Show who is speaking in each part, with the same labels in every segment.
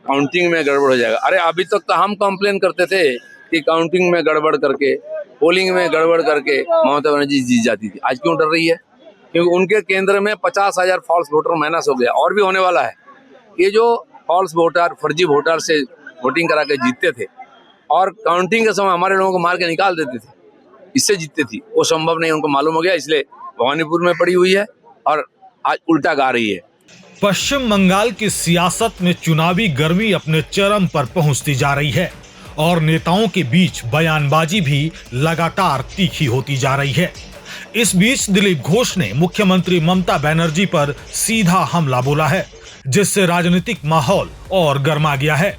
Speaker 1: Counting में गड़बड़ हो जाएगा। अरे अभी तक तो हम कंप्लेन करते थे कि काउंटिंग में गड़बड़ करके, पोलिंग में गड़बड़ करके ममता बनर्जी जीत जाती थी। आज क्यों डर रही है? क्योंकि उनके केंद्र में 50,000 फॉल्स वोटर माइनस हो गया, और भी होने वाला है। ये जो फॉल्स वोटर, फर्जी वोटर से वोटिंग करा के जीतते थे और काउंटिंग के समय हमारे लोगों को मार के निकाल देते थे, इससे जीतते थी, वो संभव नहीं, उनको मालूम हो गया, इसलिए भवानीपुर में पड़ी हुई है और आज उल्टा गा रही है।
Speaker 2: पश्चिम बंगाल की सियासत में चुनावी गर्मी अपने चरम पर पहुंचती जा रही है और नेताओं के बीच बयानबाजी भी लगातार तीखी होती जा रही है। इस बीच दिलीप घोष ने मुख्यमंत्री ममता बनर्जी पर सीधा हमला बोला है, जिससे राजनीतिक माहौल और गर्मा गया है।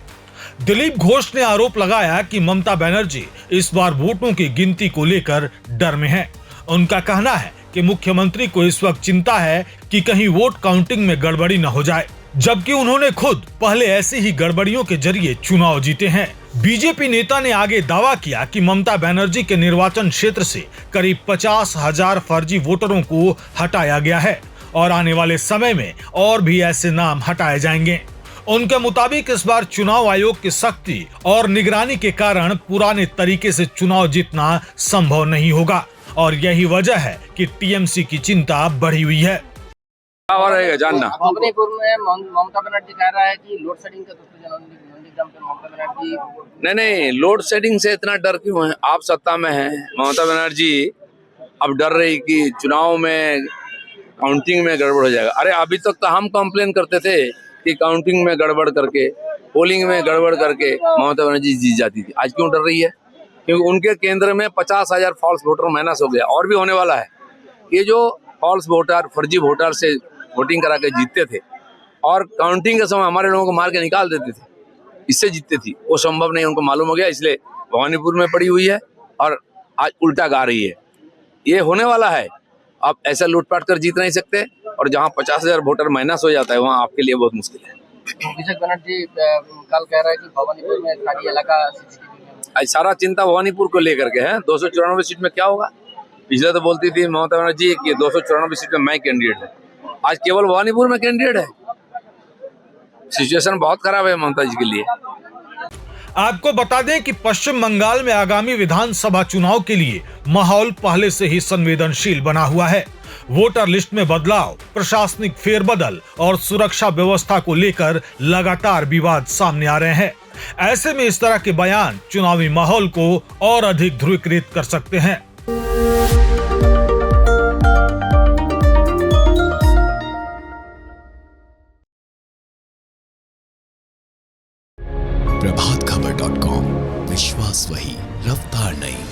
Speaker 2: दिलीप घोष ने आरोप लगाया कि ममता बनर्जी इस बार वोटों की गिनती को लेकर डर में है। उनका कहना है कि मुख्यमंत्री को इस वक्त चिंता है कि कहीं वोट काउंटिंग में गड़बड़ी न हो जाए, जबकि उन्होंने खुद पहले ऐसी ही गड़बड़ियों के जरिए चुनाव जीते हैं। बीजेपी नेता ने आगे दावा किया कि ममता बनर्जी के निर्वाचन क्षेत्र से करीब 50,000 फर्जी वोटरों को हटाया गया है और आने वाले समय में और भी ऐसे नाम हटाए जाएंगे। उनके मुताबिक इस बार चुनाव आयोग की सख्ती और निगरानी के कारण पुराने तरीके से चुनाव जीतना संभव नहीं होगा और यही वजह है कि टीएमसी की चिंता बढ़ी हुई है।
Speaker 1: क्या रहेगा जानना।
Speaker 3: भवानीपुर में ममता बनर्जी कह रहा है कि लोड शेडिंग का नंदीग्राम पे ममता बनर्जी
Speaker 1: नहीं, लोड शेडिंग से इतना डर क्यों है? आप सत्ता में हैं, ममता बनर्जी अब डर रही कि चुनाव में काउंटिंग में गड़बड़ हो जाएगा। अरे अभी तक तो हम कंप्लेन करते थे कि काउंटिंग में गड़बड़ करके, पोलिंग में गड़बड़ करके ममता बनर्जी जीत जाती थी। आज क्यों डर रही है? क्योंकि उनके केंद्र में 50,000 फॉल्स वोटर माइनस हो गया, और भी होने वाला है। ये जो फॉल्स वोटर, फर्जी वोटर से वोटिंग करा के जीतते थे और काउंटिंग के समय हमारे लोगों को मार के निकाल देते थे, इससे जीतते थी, वो संभव नहीं, उनको मालूम हो गया, इसलिए भवानीपुर में पड़ी हुई है और आज उल्टा गा रही है। ये होने वाला है। आप ऐसा लूटपाट कर जीत नहीं सकते, और जहाँ 50,000 वोटर माइनस हो जाता है वहाँ आपके लिए बहुत मुश्किल है।
Speaker 3: अभिषेक बनर्जी कल कह रहा है कि भवानीपुर में खाली इलाका
Speaker 1: आज सारा चिंता भवानीपुर को लेकर के है। 294 सीट में क्या होगा? पिछले तो बोलती थी ममता बनर्जी कि 294 सीट में मैं कैंडिडेट है, आज केवल भवानीपुर में कैंडिडेट है। सिचुएशन बहुत खराब है ममता जी के लिए।
Speaker 2: आपको बता दें कि पश्चिम बंगाल में आगामी विधानसभा चुनाव के लिए माहौल पहले से ही संवेदनशील बना हुआ है। वोटर लिस्ट में बदलाव, प्रशासनिक फेरबदल और सुरक्षा व्यवस्था को लेकर लगातार विवाद सामने आ रहे हैं। ऐसे में इस तरह के बयान चुनावी माहौल को और अधिक ध्रुवीकृत कर सकते हैं।
Speaker 4: प्रभातखबर.com, विश्वास वही, रफ्तार नहीं।